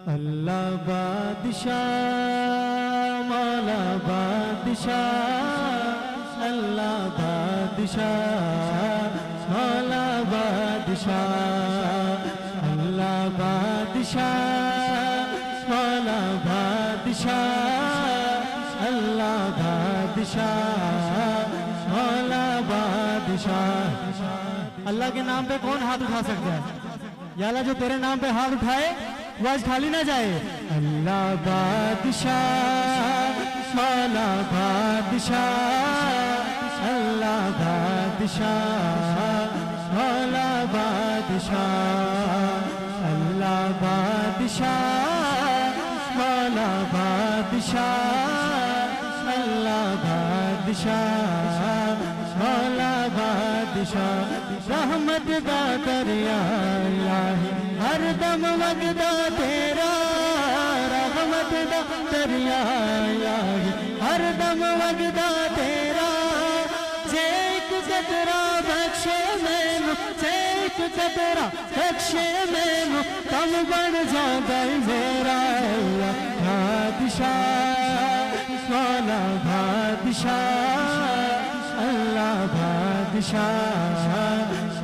अल्लाह बादशाह मौला बादशाह, अल्लाह बादशाह मौला बादशाह, अल्लाह बादशाह मौला बादशाह, अल्लाह बादशाह मौला बादशाह। अल्लाह के नाम पे कौन हाथ उठा सकता है? या अल्लाह जो तेरे नाम पे हाथ उठाए वो आज खाली ना जाए। अल्लाह बादशाह मौला बादशाह, अल्लाह बादशाह मौला बादशाह, अल्लाह बादशाह मौला बादशाह, अल्लाह बादशाह मौला बादशाह। रहमत दा दरिया इलाही हर दम वगदा तेरा, रहमत दा दरिया इलाही हर दम वगदा तेरा। जे एक कतरा बख्शे मैनू, जे एक कतरा बख्शे मैनू, कम बन जांदा मेरा। अल्लाह बादशाह मौला बादशाह, अल्लाह बादशाह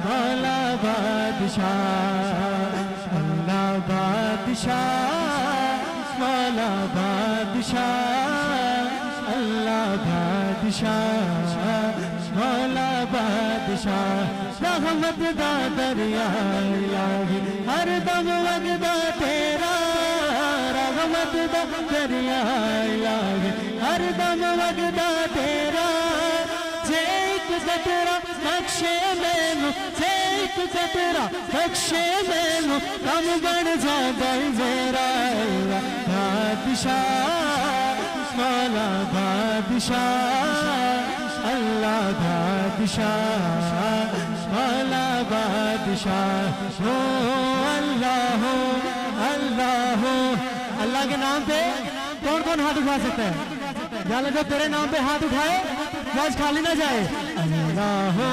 मौला बादशाह, अल्लाह बादशाह मौला बादशाह, अल्लाह बादशाह मौला बादशाह। रहमत दा दरिया इलाही हर दम वगदा तेरा, रहमत दा दरिया इलाही हर दम वगदा तेरा। जे एक कतरा बख्शे मैनू, जे एक कतरा बख्शे मैनू, कम बन जांदा मेरा। बादशाह मौला बादशाह, अल्लाह बादशाह मौला बादशाह। हो अल्लाह हो अल्लाह हो। अल्लाह के नाम पे कौन कौन हाथ उठा सकता है? या जो तेरे नाम पे हाथ उठाए वो आज खाली ना जाए। अल्लाह हो